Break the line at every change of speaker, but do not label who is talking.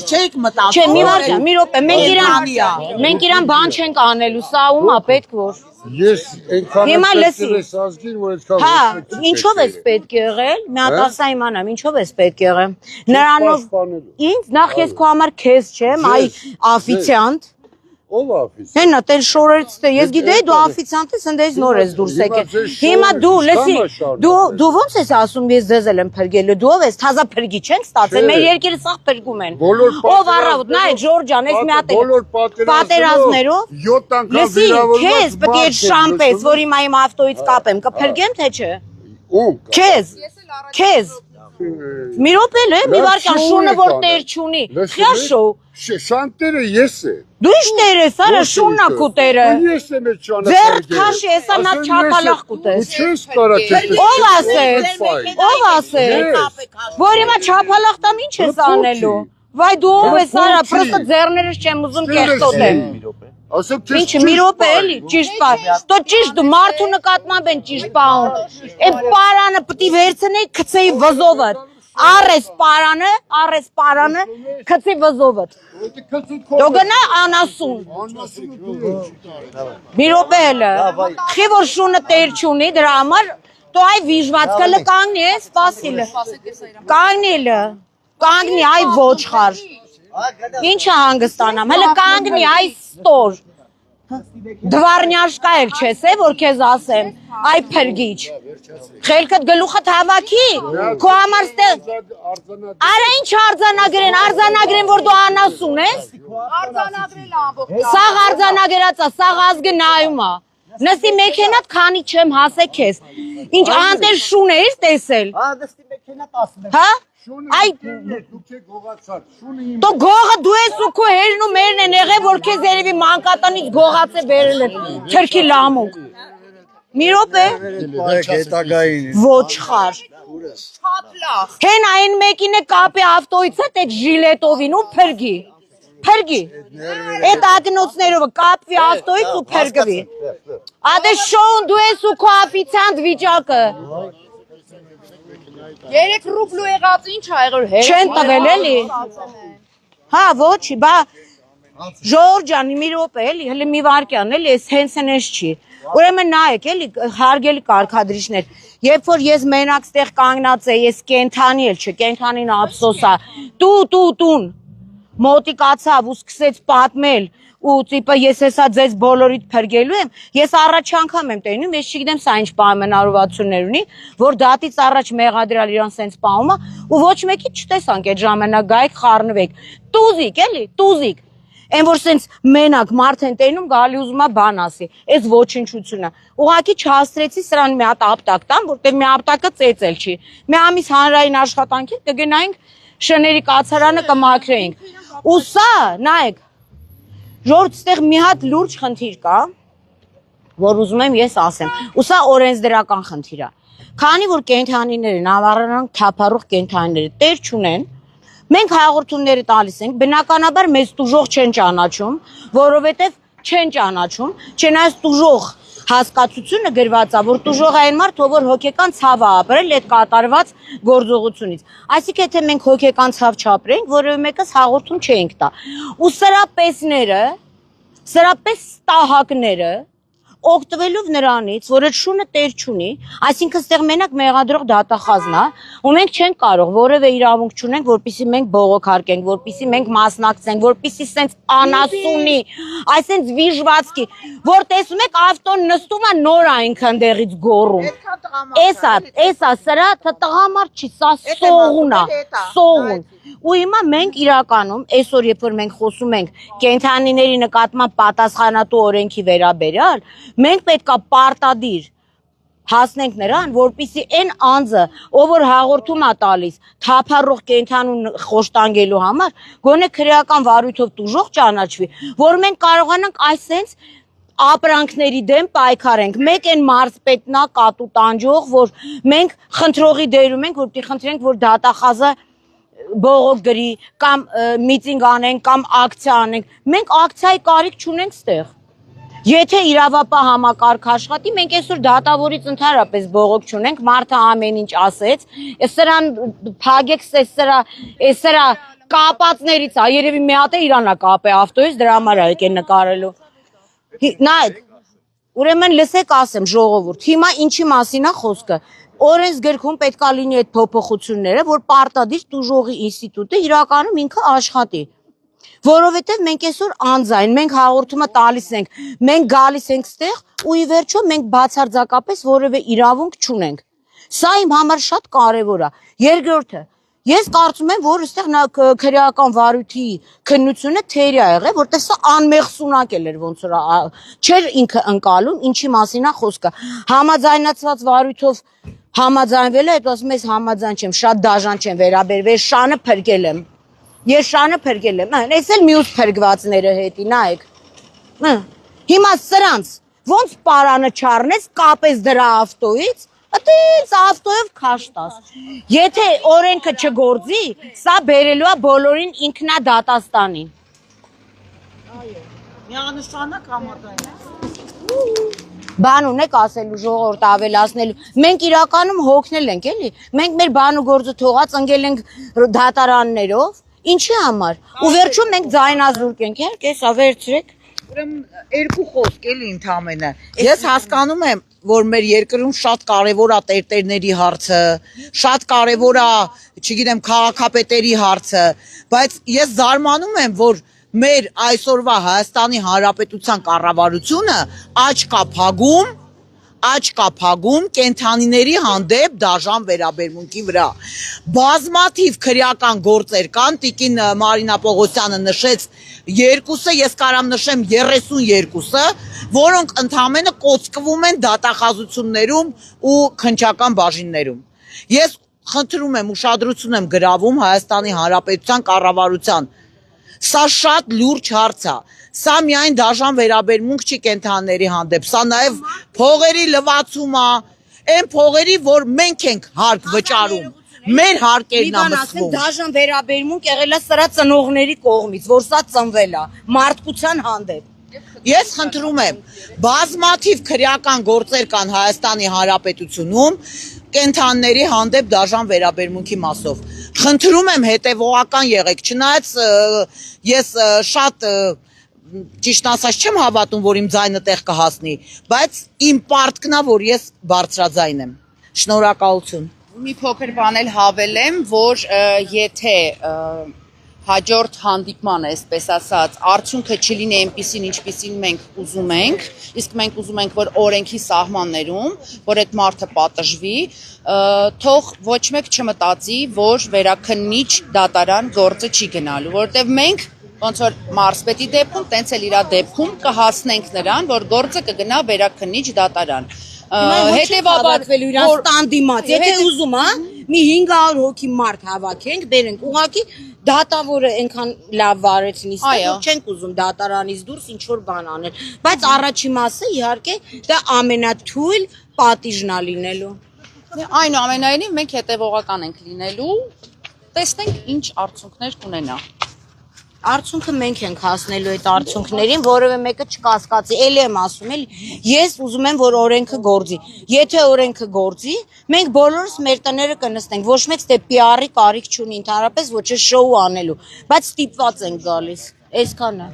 չեք մտածում։
Չէ, մի վարքան, մի րոպե, մենք իրան բան չենք անելու, սա ումա պետք որ։
Ես այնքան
Հիմա
պետք
լսի։
է ազգին, որ այդքան
Հա, ինչով ես պետք եղել, մի հատ ասա իմանամ, ինչով ես պետք եղել։ Նրանով ինձ նախ ես քո համար քեզ չեմ, այ աֆիցիանտ։
Ով աֆիցիանտ։
Հենա տել շորերից թե ես գիտեի դու աֆիցիանտ ես, ընդից նոր ես դուրս եկել։ Հիմա դու լսի, դու ոնց ես ասում ես ձեզ եմ փրկելու, դու ով ես, թազա փրկի չենք ստացել, մեր երկիրը սաղ փրկում են։ Ով առավոտ, նայ Ջորջան, ես մի հատ պատերազմներով
7 անգամ
լսի,
վիրավորված։
քեզ պետք է շամպես, որ հիմա իմ ավտոյից կապեմ, կփրկեմ թե չէ։
Ում։
Քեզ մի րոպե լե, մի վարքան շունը որ տեր չունի։ Խյաշո։
Շանտերը ես եմ։
Դու ի՞նչ տեր ես, արա շուննա քու տերը։
Ես եմ այդ շանը։
Ձեր քաշի, հեսա նա չակալախ կուտես։
Ու չես կարա չես։
Ով ասեց։ Ով ասեց։ Որ հիմա չափալախ տամ ինչ ես անելու։ Վայ դու ով ես, արա, պրոստը ձեռներս չեմ ուզում կեղտոտեմ։ Ինչը մի րոպե էլի, ճիշտ բան։ Ստո ճիշտ դու մարդու նկատմամբ են ճիշտ բան։ Այդ պարանը պիտի վերցնեի քցեի վզովը։ Արես պարանը, քցի վզովը։ Դու գնա անասուն։ Մի րոպե էլը։ Խի որ շունը տեր չունի դրա համար, դու այ վիժվածքը լը կանգնի է, սպասիլը։ Կանգնի այ ոչխար։ Ինչը հանգստանամ, հələ կանգնի այ ստոր։ Դվարնյաշկա եք չես է, որ քեզ ասեմ, այ փրկիչ։ Խելքդ գլուխդ հավաքի, քո համար ստեղ։ Արա ինչ արձանագրեն, որ դու անասուն ես։
Արձանագրել ամբողջ։
Սաղ արձանագրածա, սաղ ազգը նայում է։ Նստի մեքենատ քանի չեմ հասե քեզ։ Ինչ անտեր շուն ես տեսել։
Հա, նստի մեքենատ ասում եմ։
Հա։ Այ
դուք եք գողացած, շունը իմ։
Դու գողը դու ես ու քո հերն ու մերն են եղել, որ քեզ երևի մանկատանից գողած է բերել են, թրքի լամուկ։ Մի րոպե։ Ոչխար։
Չափլախ։
Հեն այն մեկին է կապի ավտոյից հետ այդ ժիլետովին ու փրկի։ Այդ ակնոցներով կապվի ավտոյից ու փրկվի։ Ադե շոուն դու ես ու քո աֆիցիանտ վիճակը։
3 ռուբլու եղած ինչ ա եղել հեր։
Չեն տվել էլի։ Հա, ոչի, բա Ժորջան, մի րոպե էլի, հələ մի վարքյան էլի, ես հենց չի։ Ուրեմն նայեք էլի, հարգելի կարգադրիչներ, երբ որ ես մենակ ստեղ կանգնած եմ, ես կենթանի էլ չէ, կենթանին ափսոս է։ Տուն մոտիկացավ ու սկսեց պատմել ու տիպը ես հեսա ձեզ բոլորիդ փրկելու եմ, ես առաջ անգամ եմ տենում, ես չգիտեմ սա ինչ պայմանավորվածություններ ունի, որ դատից առաջ մեղադրյալ իրան սենց պահում է ու ոչ մեկի չտեսանք այդ ժամանակ գայք խառնվեք։ Տուզիկ էլի, տուզիկ։ Այն որ սենց մենակ մարդ են տենում գալի ուզում է բան ասի, այս ոչնչությունը։ Ուղղակի չհասցրեցի սրան մի հատ ապտակ տամ, որտեղ մի ապտակը ծեծել չի։ Մի ամիս հանրային աշխատանքի կգնայինք շների կացարանը կմաքրեինք։ Ու սա, նայեք, Ժորդ ստեղ մի հատ լուրջ խնդիր կա, որ ուզում եմ ես ասեմ, ու սա օրենսդրական խնդիր է։ Քանի որ կենթանիները, նավառանանք թափառող կենթանիները տեր չունեն, մենք հաղորդումները տալիս ենք, բնականաբար մեզ տուժող չեն ճանաչում, որովհետև չեն ճանաչում, չնայած տուժող հասկացությունը գրված է, որ տուժող այն մարդ, որ հոգեկան ցավ է ապրել այդ կատարված գործողությունից։ Այսինքն եթե մենք հոգեկան ցավ չապրենք, որևէ մեկս հաղորդում չենք տա։ Ու սրապես ստահակները օգտվելով նրանից, որ այդ շունը տեր չունի, այսինքն ստեղ մենակ մեղադրող դատախազն է, ու մենք չենք կարող որևէ իրավունք չունենք, որպեսզի մենք բողոքարկենք, որպեսզի մենք մասնակցենք, որպեսզի սենց անասունի, այսենց վիժվածքի, որ տեսում եք ավտոն նստում է նոր այնքան դեղից գոռում։ Էսա, սրա տղամարդ չի, սա սողուն է, սողուն։ Ու հիմա մենք իրականում, այսօր երբ որ մենք խոսում ենք կենթանիների նկատմամբ պատասխանատու օրենքի վերաբերյալ, մենք պետքա պարտադիր հասնենք նրան, որպեսզի այն անձը, ով որ հաղորդում է տալիս թափառող կենթանուն խոշտանգելու համար, գոնե քրեական վարույթով տուժող ճանաչվի, որ մենք կարողանանք այսենց ապրանքների դեմ պայքարենք։ Մեկ այն մարզպետն է կատու տանջող, որ մենք խնդրողի դերում ենք, որպեսզի խնդրենք, որ դատախազը բողոք գրի, կամ միտինգ անենք, կամ ակցիա անենք։ Մենք ակցիայի կարիք չունենք ստեղ։ Եթե իրավապահ համակարգ աշխատի, մենք այսօր դատավորից ընդհանրապես բողոք չունենք, մարդը ամեն ինչ ասեց, սրան փագեք, սրա կապածներից է, երևի մի հատ է Իրանա կապ է ավտոյից, դրա համար է եկել նկարելու։ Նայեք, ուրեմն լսեք ասեմ ժողովուրդ, հիմա ինչի մասին է խոսքը։ Օրենսգրքում պետք է լինի այդ փոփոխությունները, որ պարտադիր տուժողի ինստիտուտը իրականում ինքը աշխատի։ Որովհետև մենք այսօր անձայն, մենք հաղորդումը տալիս ենք, մենք գալիս ենք ստեղ ու ի վերջո մենք բացարձակապես որևէ իրավունք չունենք։ Սա իմ համար շատ կարևոր է։ Երկրորդը, ես կարծում եմ, որ այստեղ քրեական վարույթի քննությունը թերի է եղել, որտեղ սա անմեղսունակ էր ոնց որ չէր ինքը ընկալում, ինչի մասին է խոսքը։ Համաձայնացված վարույթով համաձայնվել է, հետո ասում ես համաձայն չեմ, շատ դաժան չեմ վերաբերվել, շանը փրկել եմ։ Ես շանը փրկել եմ, այս էլ մյուս փրկվածները հետի, նայեք։ Հիմա սրանց ոնց պարանը չառնես, կապես դրա ավտոյից, այդպես ավտոյով քաշտաս։ Եթե օրենքը չգործի, սա բերելու է բոլորին ինքնադատաստանին։
Այո, միանշանակ համաձայն եմ։
Բան ունեք ասելու ժողովուրդ ավելացնելու։ Մենք իրականում հոգնել ենք, էլի։ Մենք մեր բան ու գործը թողած ընկել ենք դատարաններով, ինչի համար։ Ու վերջում մենք ձայնազուրկ ենք, իհարկե, սա վերցրեք։
Ուրեմն երկու խոսք էլի ընդամենը։ Ես հասկանում եմ, որ մեր երկրում շատ կարևոր է տերտերների հարցը, շատ կարևոր է, չգիտեմ, քաղաքապետերի հարցը, բայց ես զարմանում եմ, որ մեր այսօրվա Հայաստանի Հանրապետության կառավարությունը աչք կա փագում կենդանիների հանդեպ դաժան վերաբերմունքի վրա։ Բազմաթիվ քրեական գործեր կան, տիկին Մարինա Պողոսյանը նշեց երկուսը, ես կարամ նշեմ 32-ը, որոնք ընդամենը կոծկվում են դատախազություններում ու քննչական բաժիններում։ Ես խնդրում եմ, ուշադրություն եմ գրավում Հայաստանի Հանրապետության կառավարության։ Սա շատ լուրջ հարց է։ Սա միայն դաժան վերաբերմունք չի կենդանիների հանդեպ, սա նաև փողերի լվացում է, այն փողերի, որ մենք ենք հարկ վճարում, մեր հարկերն է մսվում։
Դաժան վերաբերմունք եղել է սրա ծնողների կողմից, որ սա ծնվել է մարդկության հանդեպ։
Ես խնդրում եմ, բազմաթիվ քրեական գործեր կան Հայաստանի Հանրապետությունում կենդանիների հանդեպ դաժան վերաբերմունքի մասով։ Խնդրում եմ հետևողական եղեք, չնայած ես շատ ճիշտ ասած չեմ հավատում, որ իմ ձայնը տեղ կհասնի, բայց իմ պարտքն է, որ ես բարձրաձայն եմ։ Շնորհակալություն։
Մի փոքր բան էլ հավելեմ, որ եթե հաջորդ հանդիպմանը, այսպես ասած, արդյունքը չլինի այնպիսին, ինչպիսին մենք ուզում ենք, իսկ մենք ուզում ենք, որ օրենքի սահմաններում, որ այդ մարդը պատժվի, թող ոչ մեկ չմտածի, որ վերաքննիչ դատարան գործը չի գնալու, որովհետև մենք ոնց որ մարզպետի դեպքում, տենց էլ իր դեպքում կհասնենք նրան, որ գործը կգնա վերաքննիչ դատարան։
Հետևաբար իրան ստանդիմաց, եթե ուզում է, մի 500 հոգի մարդ հավաքենք, բերենք, ուղղակի դատավորը այնքան լավ վարեցնի, որ չենք ուզում դատարանից դուրս ինչ որ բան անել, բայց առաջին մասը իհարկե դա ամենաթույլ պատիժն է լինելու։
Այնուամենայնիվ մենք հետևողական ենք լինելու, տեսնենք ինչ արդյունքներ կունենա։
Արդյունքը մենք ենք հասնելու այդ արդյունքներին, որևէ մեկը չկասկածի, էլի եմ ասում, էլի, ես ուզում եմ, որ օրենքը գործի, եթե օրենքը գործի, մենք բոլորս մեր տները կնստենք, ոչ մեկ դե PR-ի կարիք չունի, ընդհանրապես ոչ է շոու անելու, բայց ստիպված ենք գալիս, այսքանը։